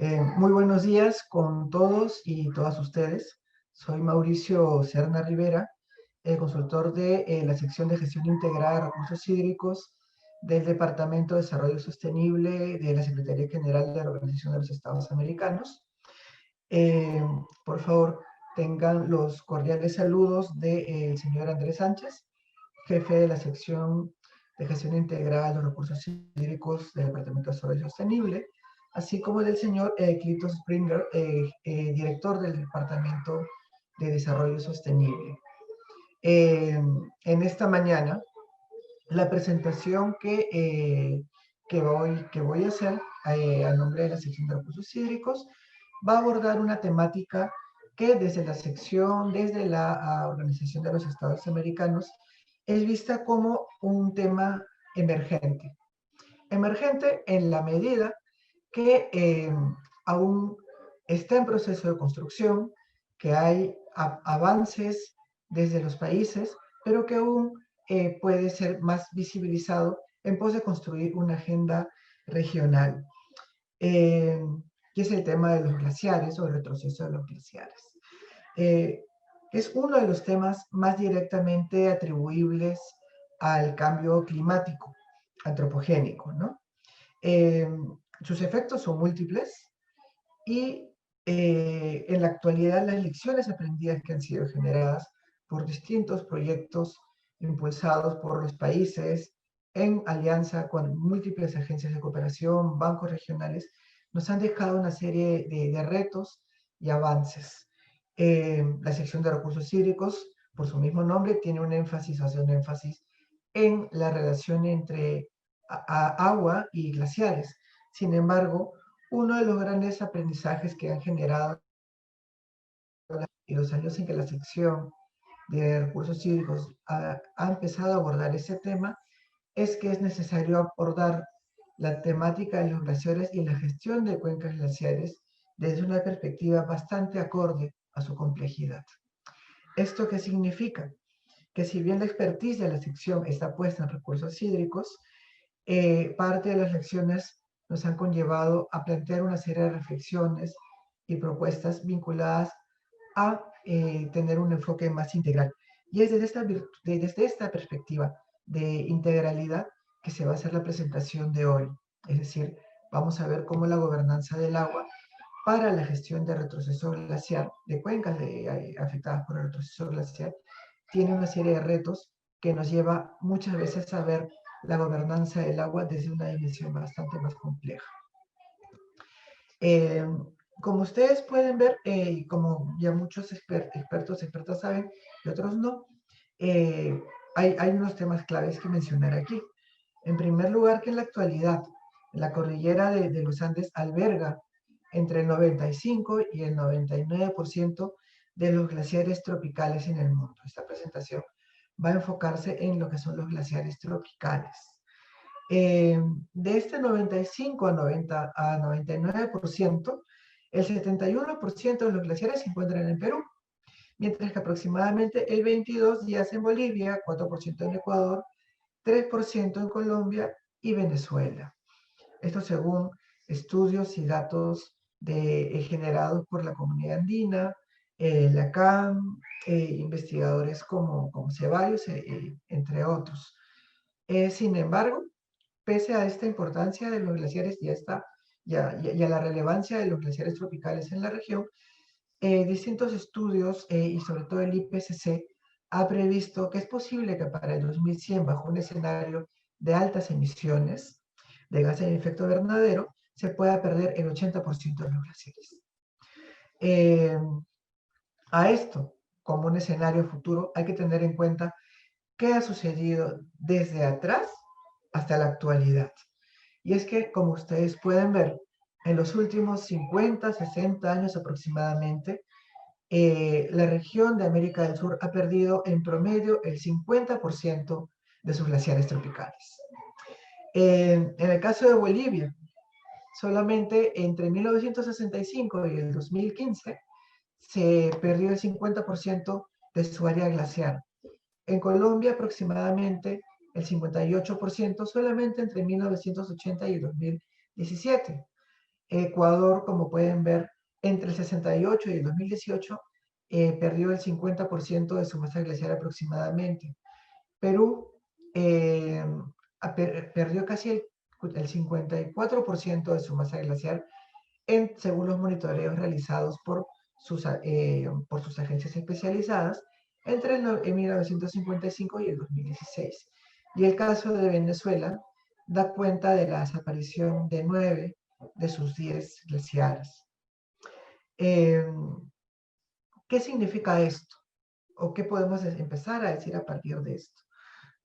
Muy buenos días con todos y todas ustedes. Soy Mauricio Serna Rivera, consultor de la sección de gestión integrada de recursos hídricos del Departamento de Desarrollo Sostenible de la Secretaría General de la Organización de los Estados Americanos. Eh, por favor, tengan los cordiales saludos del señor Andrés Sánchez, jefe de la sección de gestión integrada de los recursos hídricos del Departamento de Desarrollo Sostenible, así como del señor Clito Springer, director del Departamento de Desarrollo Sostenible. En esta mañana, la presentación que voy a hacer a nombre de la sección de recursos hídricos va a abordar una temática que desde la Organización de los Estados Americanos, es vista como un tema emergente. Emergente en la medida que aún está en proceso de construcción, que hay avances desde los países, pero que aún puede ser más visibilizado en pos de construir una agenda regional. Eh, que es el tema de los glaciares o el retroceso de los glaciares. Eh, es uno de los temas más directamente atribuibles al cambio climático antropogénico, ¿no? Eh, Sus efectos son múltiples y en la actualidad las lecciones aprendidas que han sido generadas por distintos proyectos impulsados por los países en alianza con múltiples agencias de cooperación, bancos regionales, nos han dejado una serie de retos y avances. La sección de recursos hídricos, por su mismo nombre, tiene un énfasis, hace un énfasis en la relación entre agua y glaciares. Sin embargo, uno de los grandes aprendizajes que han generado en los años en que la sección de recursos hídricos ha empezado a abordar ese tema es que es necesario abordar la temática de los glaciares y la gestión de cuencas glaciares desde una perspectiva bastante acorde a su complejidad. ¿Esto qué significa? Que si bien la expertise de la sección está puesta en recursos hídricos, parte de las lecciones nos han conllevado a plantear una serie de reflexiones y propuestas vinculadas a tener un enfoque más integral. Y es desde esta perspectiva de integralidad que se va a hacer la presentación de hoy. Es decir, vamos a ver cómo la gobernanza del agua para la gestión de retroceso glaciar, de cuencas afectadas por el retroceso glaciar, tiene una serie de retos que nos lleva muchas veces a ver la gobernanza del agua desde una dimensión bastante más compleja. Eh, Como ustedes pueden ver, y como ya muchos expertas saben, y otros no, eh, hay unos temas claves que mencionar aquí. En primer lugar, que en la actualidad la cordillera de los Andes alberga entre el 95 y el 99% de los glaciares tropicales en el mundo. Esta presentación va a enfocarse en lo que son los glaciares tropicales. De este 95 a 99%, el 71% de los glaciares se encuentran en Perú, mientras que aproximadamente el 22% yace en Bolivia, 4% en Ecuador, 3% en Colombia y Venezuela. Esto según estudios y datos generados por la comunidad andina, la CAM, investigadores como Ceballos, entre otros. Sin embargo, pese a esta importancia de los glaciares y a la relevancia de los glaciares tropicales en la región, distintos estudios y sobre todo el IPCC ha previsto que es posible que para el 2100, bajo un escenario de altas emisiones de gases de efecto invernadero, se pueda perder el 80% de los glaciares. Eh, a esto, como un escenario futuro, hay que tener en cuenta qué ha sucedido desde atrás hasta la actualidad. Y es que, como ustedes pueden ver, en los últimos 50, 60 años aproximadamente, la región de América del Sur ha perdido en promedio el 50% de sus glaciares tropicales. En el caso de Bolivia, solamente entre 1965 y el 2015 se perdió el 50% de su área glaciar. En Colombia aproximadamente el 58% solamente entre 1980 y 2017. Ecuador, como pueden ver, entre el 68 y el 2018 perdió el 50% de su masa glaciar aproximadamente. Perú eh, perdió casi el 54% de su masa glaciar según los monitoreos realizados por sus agencias especializadas entre en 1955 y el 2016. Y el caso de Venezuela da cuenta de la desaparición de 9 de sus 10 glaciares. Eh, ¿Qué significa esto? ¿O qué podemos empezar a decir a partir de esto?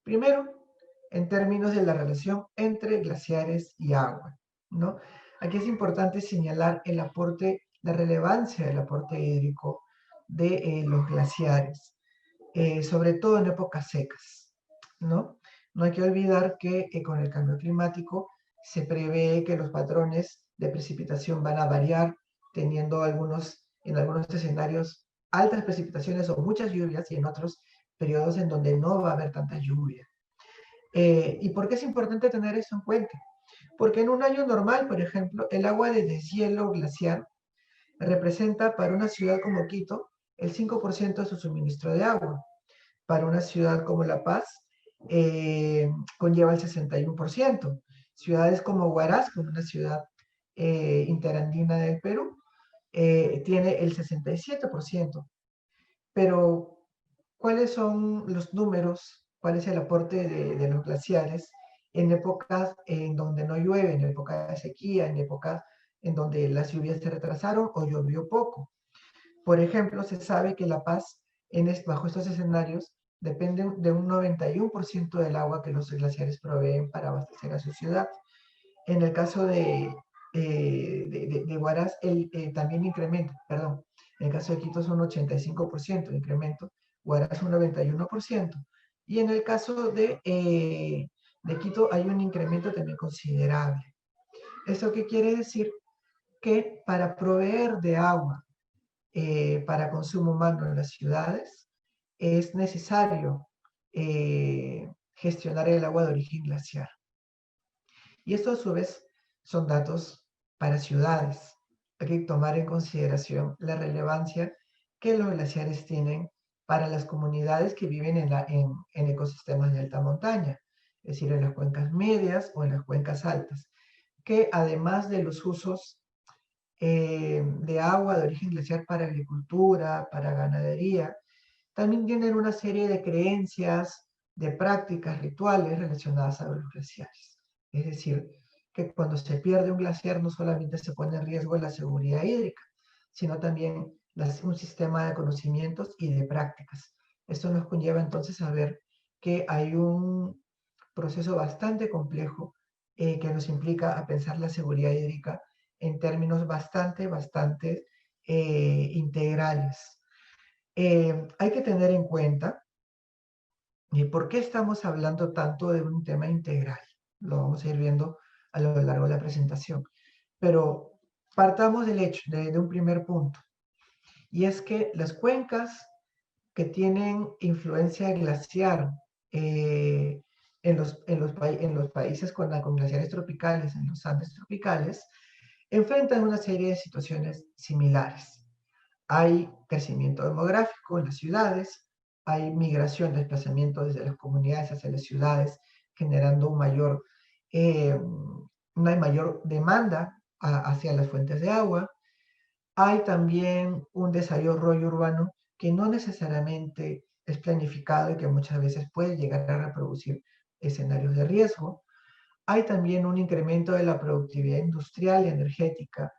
Primero, en términos de la relación entre glaciares y agua, ¿no? Aquí es importante señalar el aporte, la relevancia del aporte hídrico de los glaciares, sobre todo en épocas secas, ¿no? No hay que olvidar que con el cambio climático se prevé que los patrones de precipitación van a variar, teniendo en algunos escenarios altas precipitaciones o muchas lluvias y en otros periodos en donde no va a haber tanta lluvia. ¿Y por qué es importante tener eso en cuenta? Porque en un año normal, por ejemplo, el agua de deshielo glaciar representa para una ciudad como Quito el 5% de su suministro de agua. Para una ciudad como La Paz, conlleva el 61%. Ciudades como Huaraz, como una ciudad interandina del Perú, tiene el 67%. Pero, ¿cuáles son los números? ¿Cuál es el aporte de los glaciares en épocas en donde no llueve, en época de sequía, en épocas en donde las lluvias se retrasaron o llovió poco? Por ejemplo, se sabe que La Paz, bajo estos escenarios, depende de un 91% del agua que los glaciares proveen para abastecer a su ciudad. En el caso de Huaraz, también incrementa, perdón, en el caso de Quito es un 85% de incremento, Huaraz un 91%. Y en el caso de Quito hay un incremento también considerable. ¿Eso qué quiere decir? Que para proveer de agua para consumo humano en las ciudades, es necesario gestionar el agua de origen glaciar. Y esto a su vez son datos para ciudades. Hay que tomar en consideración la relevancia que los glaciares tienen para las comunidades que viven en ecosistemas de alta montaña, es decir, en las cuencas medias o en las cuencas altas, que además de los usos de agua de origen glaciar para agricultura, para ganadería, también tienen una serie de creencias, de prácticas, rituales relacionadas a los glaciares. Es decir, que cuando se pierde un glaciar no solamente se pone en riesgo la seguridad hídrica, sino también un sistema de conocimientos y de prácticas. Esto nos conlleva entonces a ver que hay un proceso bastante complejo que nos implica a pensar la seguridad hídrica en términos bastante integrales. Hay que tener en cuenta por qué estamos hablando tanto de un tema integral. Lo vamos a ir viendo a lo largo de la presentación. Pero partamos del hecho, de un primer punto, y es que las cuencas que tienen influencia glaciar en los países con glaciares tropicales, en los Andes tropicales, enfrentan una serie de situaciones similares. Hay crecimiento demográfico en las ciudades, hay migración, desplazamiento desde las comunidades hacia las ciudades, generando una mayor demanda hacia las fuentes de agua. Hay también un desarrollo urbano que no necesariamente es planificado y que muchas veces puede llegar a reproducir escenarios de riesgo. Hay también un incremento de la productividad industrial y energética.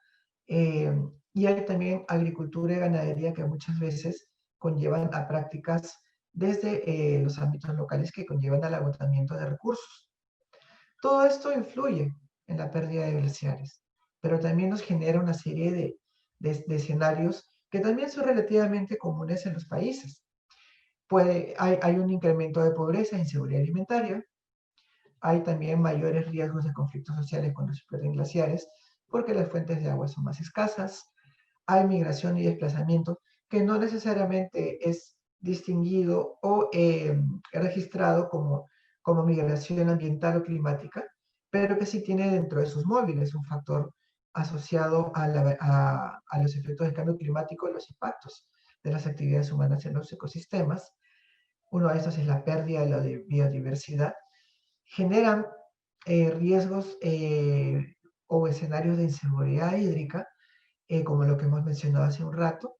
eh, y hay también agricultura y ganadería que muchas veces conllevan a prácticas desde los ámbitos locales que conllevan al agotamiento de recursos. Todo esto influye en la pérdida de glaciares, pero también nos genera una serie de escenarios que también son relativamente comunes en los países. Hay un incremento de pobreza e inseguridad alimentaria, hay también mayores riesgos de conflictos sociales cuando se pierden glaciares, porque las fuentes de agua son más escasas, hay migración y desplazamiento que no necesariamente es distinguido o registrado como migración ambiental o climática, pero que sí tiene dentro de sus móviles un factor asociado a los efectos del cambio climático y los impactos de las actividades humanas en los ecosistemas. Uno de estos es la pérdida de la biodiversidad. Generan riesgos o escenarios de inseguridad hídrica, como lo que hemos mencionado hace un rato,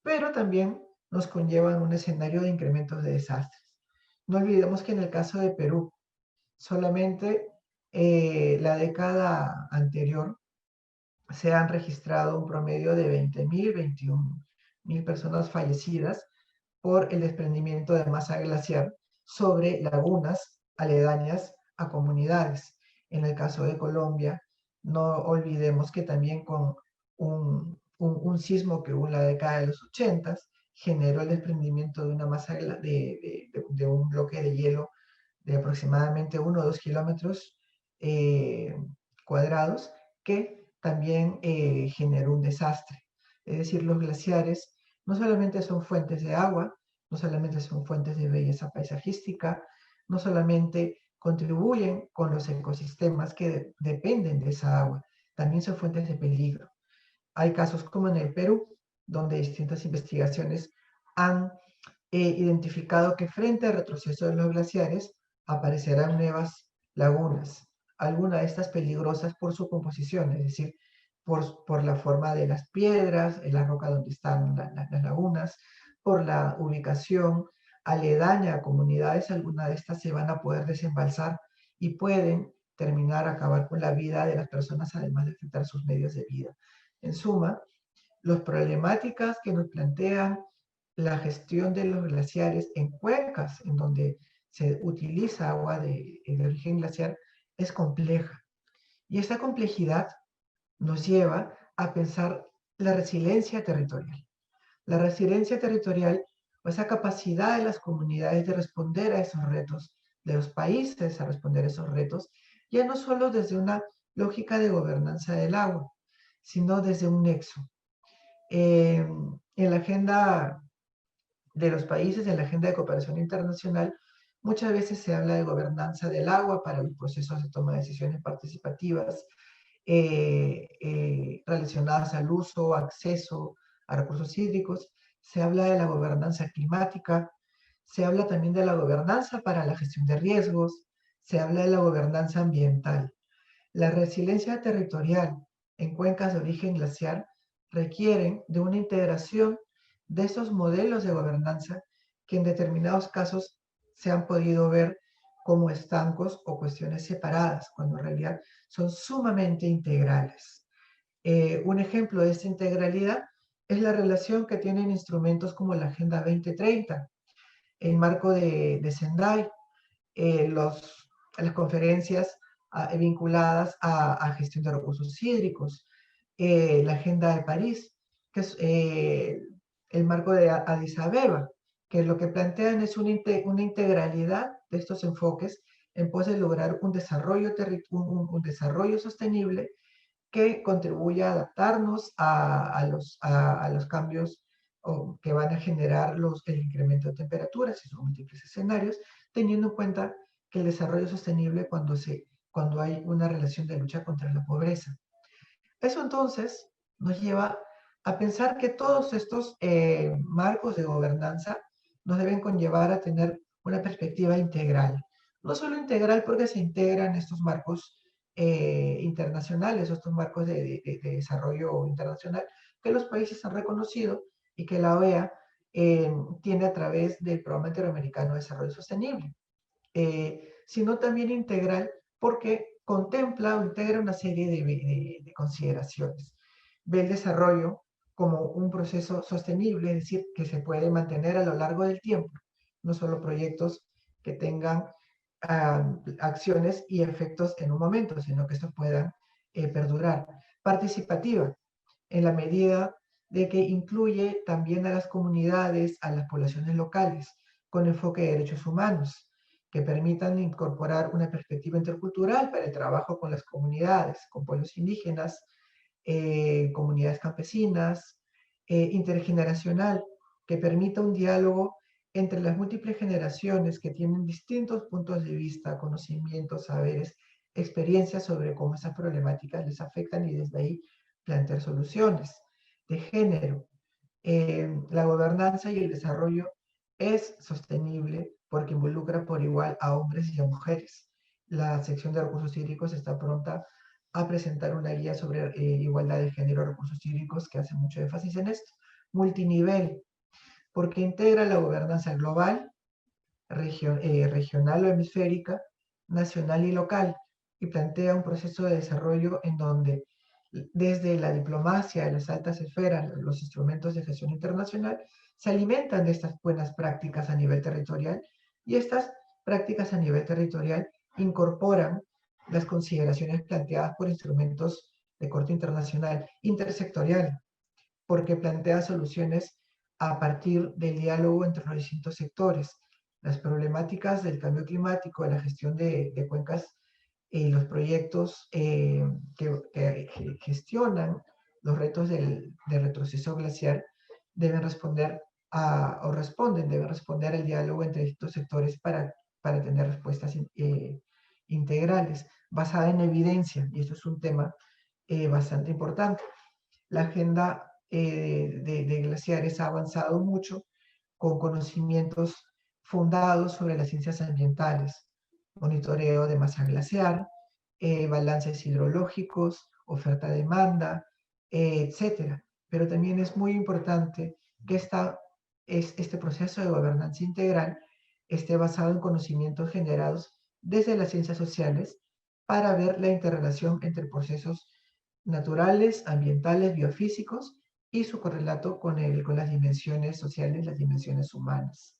pero también nos conllevan un escenario de incrementos de desastres. No olvidemos que en el caso de Perú, solamente la década anterior se han registrado un promedio de 20.000, 21.000 personas fallecidas por el desprendimiento de masa glaciar sobre lagunas aledañas a comunidades. En el caso de Colombia, no olvidemos que también con un sismo que hubo en la década de los 80 generó el desprendimiento de una masa de un bloque de hielo de aproximadamente 1 o 2 kilómetros cuadrados, que también generó un desastre. Es decir, los glaciares no solamente son fuentes de agua, no solamente son fuentes de belleza paisajística, no solamente contribuyen con los ecosistemas que dependen de esa agua, también son fuentes de peligro. Hay casos como en el Perú, donde distintas investigaciones han identificado que frente al retroceso de los glaciares aparecerán nuevas lagunas, algunas de estas peligrosas por su composición, es decir, por la forma de las piedras, en la roca donde están las lagunas, por la ubicación aledaña a comunidades, algunas de estas se van a poder desembalsar y pueden terminar, acabar con la vida de las personas, además de afectar sus medios de vida. En suma, las problemáticas que nos plantean la gestión de los glaciares en cuencas en donde se utiliza agua de origen glaciar es compleja. Y esa complejidad nos lleva a pensar la resiliencia territorial. La resiliencia territorial o esa capacidad de las comunidades de responder a esos retos, de los países a responder a esos retos, ya no solo desde una lógica de gobernanza del agua, sino desde un nexo. En la agenda de los países, en la agenda de cooperación internacional, muchas veces se habla de gobernanza del agua para los procesos de toma de decisiones participativas relacionadas al uso, acceso a recursos hídricos. Se habla de la gobernanza climática, se habla también de la gobernanza para la gestión de riesgos, se habla de la gobernanza ambiental. La resiliencia territorial en cuencas de origen glaciar requieren de una integración de esos modelos de gobernanza que en determinados casos se han podido ver como estancos o cuestiones separadas, cuando en realidad son sumamente integrales. Un ejemplo de esta integralidad es la relación que tienen instrumentos como la Agenda 2030, el marco de Sendai, las conferencias vinculadas a gestión de recursos hídricos, la Agenda de París, que es el marco de Addis Abeba, que lo que plantean es una integralidad de estos enfoques en pos de lograr un desarrollo sostenible que contribuya a adaptarnos a los cambios que van a generar el incremento de temperaturas y sus múltiples escenarios, teniendo en cuenta que el desarrollo sostenible cuando hay una relación de lucha contra la pobreza. Eso entonces nos lleva a pensar que todos estos marcos de gobernanza nos deben conllevar a tener una perspectiva integral. No solo integral porque se integran estos marcos internacionales, estos marcos de desarrollo internacional que los países han reconocido y que la OEA tiene a través del Programa Interamericano de Desarrollo Sostenible, sino también integral porque contempla o integra una serie de consideraciones. Ve el desarrollo como un proceso sostenible, es decir, que se puede mantener a lo largo del tiempo, no solo proyectos que tengan acciones y efectos en un momento, sino que estos puedan perdurar. Participativa, en la medida de que incluye también a las comunidades, a las poblaciones locales, con enfoque de derechos humanos, que permitan incorporar una perspectiva intercultural para el trabajo con las comunidades, con pueblos indígenas, comunidades campesinas, intergeneracional, que permita un diálogo entre las múltiples generaciones que tienen distintos puntos de vista, conocimientos, saberes, experiencias sobre cómo esas problemáticas les afectan y desde ahí plantear soluciones. De género, la gobernanza y el desarrollo es sostenible porque involucra por igual a hombres y a mujeres. La sección de recursos hídricos está pronta a presentar una guía sobre igualdad de género y recursos hídricos que hace mucho énfasis en esto. Multinivel, porque integra la gobernanza global, regional o hemisférica, nacional y local, y plantea un proceso de desarrollo en donde desde la diplomacia de las altas esferas, los instrumentos de gestión internacional, se alimentan de estas buenas prácticas a nivel territorial y estas prácticas a nivel territorial incorporan las consideraciones planteadas por instrumentos de corte internacional, intersectorial, porque plantea soluciones a partir del diálogo entre los distintos sectores. Las problemáticas del cambio climático, de la gestión de cuencas, los proyectos que gestionan los retos del retroceso glaciar deben responder o responden, deben responder al diálogo entre distintos sectores para tener respuestas integrales, basada en evidencia, y esto es un tema bastante importante. La agenda de glaciares ha avanzado mucho con conocimientos fundados sobre las ciencias ambientales, monitoreo de masa glaciar, balances hidrológicos, oferta-demanda, etc. Pero también es muy importante que este proceso de gobernanza integral esté basado en conocimientos generados desde las ciencias sociales para ver la interrelación entre procesos naturales, ambientales, biofísicos y su correlato con las dimensiones sociales, las dimensiones humanas.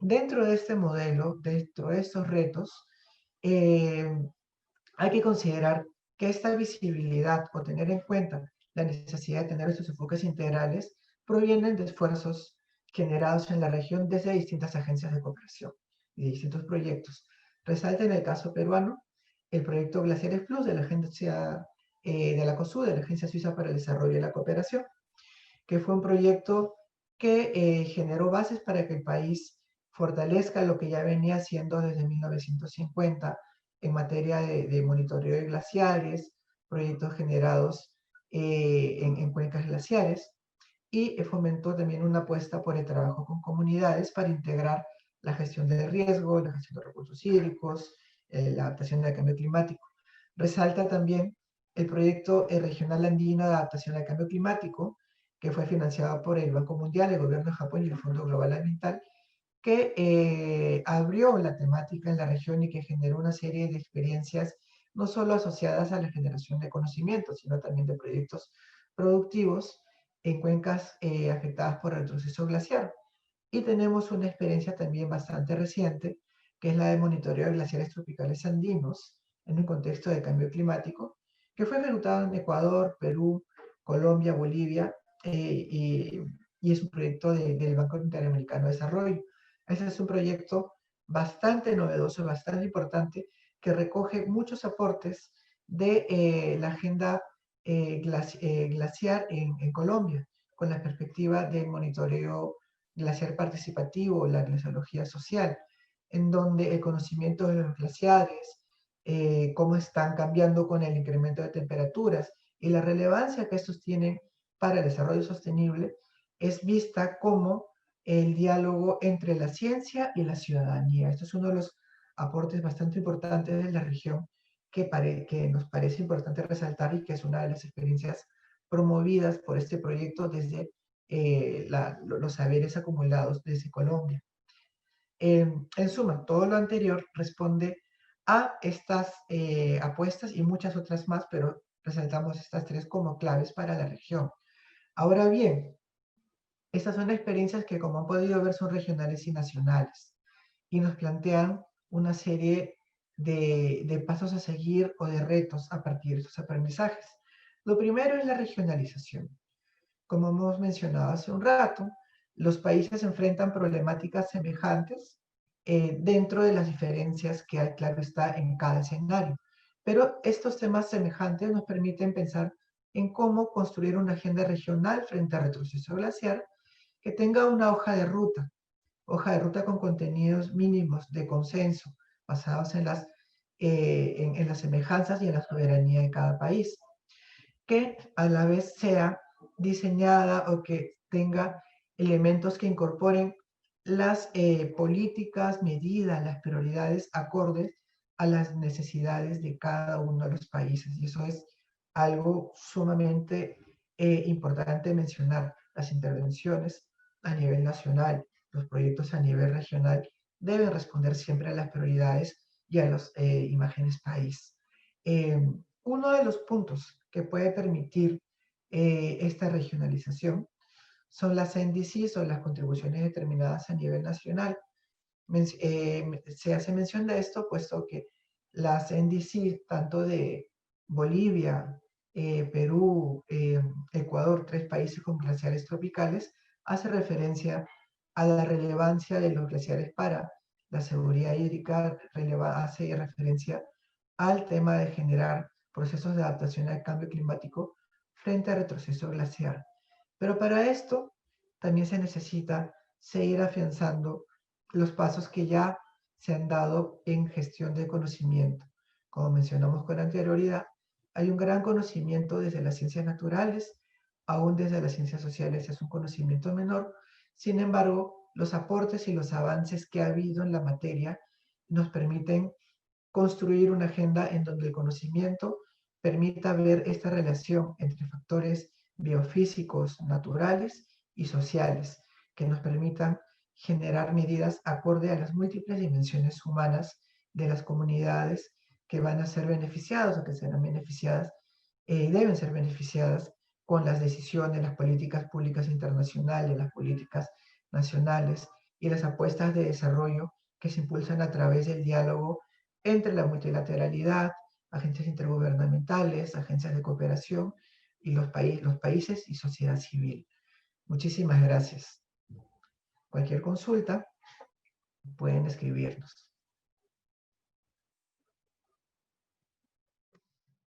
Dentro de este modelo, dentro de estos retos, eh, hay que considerar que esta visibilidad o tener en cuenta la necesidad de tener estos enfoques integrales provienen de esfuerzos generados en la región desde distintas agencias de cooperación y distintos proyectos. Resalta en el caso peruano el proyecto Glaciares Plus de la agencia de la COSUD, de la Agencia Suiza para el Desarrollo y la Cooperación, que fue un proyecto que generó bases para que el país fortalezca lo que ya venía haciendo desde 1950 en materia de monitoreo de glaciares, proyectos generados en cuencas glaciares, y fomentó también una apuesta por el trabajo con comunidades para integrar la gestión de riesgo, la gestión de recursos hídricos, la adaptación al cambio climático. Resalta también el proyecto regional andino de adaptación al cambio climático, que fue financiado por el Banco Mundial, el Gobierno de Japón y el Fondo Global Ambiental, que abrió la temática en la región y que generó una serie de experiencias no solo asociadas a la generación de conocimientos, sino también de proyectos productivos en cuencas afectadas por el retroceso glaciar. Y tenemos una experiencia también bastante reciente, que es la de monitoreo de glaciares tropicales andinos en un contexto de cambio climático, que fue ejecutado en Ecuador, Perú, Colombia, Bolivia, y es un proyecto del Banco Interamericano de Desarrollo. Este es un proyecto bastante novedoso, bastante importante, que recoge muchos aportes de la agenda glaciar en Colombia, con la perspectiva del monitoreo glaciar participativo, la glaciología social, en donde el conocimiento de los glaciares, cómo están cambiando con el incremento de temperaturas y la relevancia que estos tienen para el desarrollo sostenible, es vista como el diálogo entre la ciencia y la ciudadanía. Esto es uno de los aportes bastante importantes de la región que nos parece importante resaltar y que es una de las experiencias promovidas por este proyecto desde los saberes acumulados desde Colombia. En suma, todo lo anterior responde a estas apuestas y muchas otras más, pero resaltamos estas tres como claves para la región. Ahora bien, estas son experiencias que, como han podido ver, son regionales y nacionales y nos plantean una serie de pasos a seguir o de retos a partir de estos aprendizajes. Lo primero es la regionalización. Como hemos mencionado hace un rato, los países enfrentan problemáticas semejantes dentro de las diferencias que hay, claro está, en cada escenario. Pero estos temas semejantes nos permiten pensar en cómo construir una agenda regional frente al retroceso glaciar que tenga una hoja de ruta con contenidos mínimos de consenso, basados en las en las semejanzas y en la soberanía de cada país, que a la vez sea diseñada o que tenga elementos que incorporen las políticas, medidas, las prioridades acordes a las necesidades de cada uno de los países. Y eso es algo sumamente importante mencionar. Las intervenciones a nivel nacional, los proyectos a nivel regional, deben responder siempre a las prioridades y a las imágenes país. Uno de los puntos que puede permitir esta regionalización son las NDCs o las contribuciones determinadas a nivel nacional. Se hace mención de esto puesto que las NDC, tanto de Bolivia, Perú, Ecuador, 3 países con glaciares tropicales, hace referencia a la relevancia de los glaciares para la seguridad hídrica, hace referencia al tema de generar procesos de adaptación al cambio climático frente al retroceso glaciar. Pero para esto también se necesita seguir afianzando los pasos que ya se han dado en gestión de conocimiento. Como mencionamos con anterioridad, hay un gran conocimiento desde las ciencias naturales, aún desde las ciencias sociales es un conocimiento menor. Sin embargo, los aportes y los avances que ha habido en la materia nos permiten construir una agenda en donde el conocimiento permita ver esta relación entre factores biofísicos, naturales y sociales, que nos permitan generar medidas acorde a las múltiples dimensiones humanas de las comunidades que van a ser beneficiadas o que serán beneficiadas, deben ser beneficiadas con las decisiones, las políticas públicas internacionales, las políticas nacionales y las apuestas de desarrollo que se impulsan a través del diálogo entre la multilateralidad, agencias intergubernamentales, agencias de cooperación y los países y sociedad civil. Muchísimas gracias. Cualquier consulta pueden escribirnos.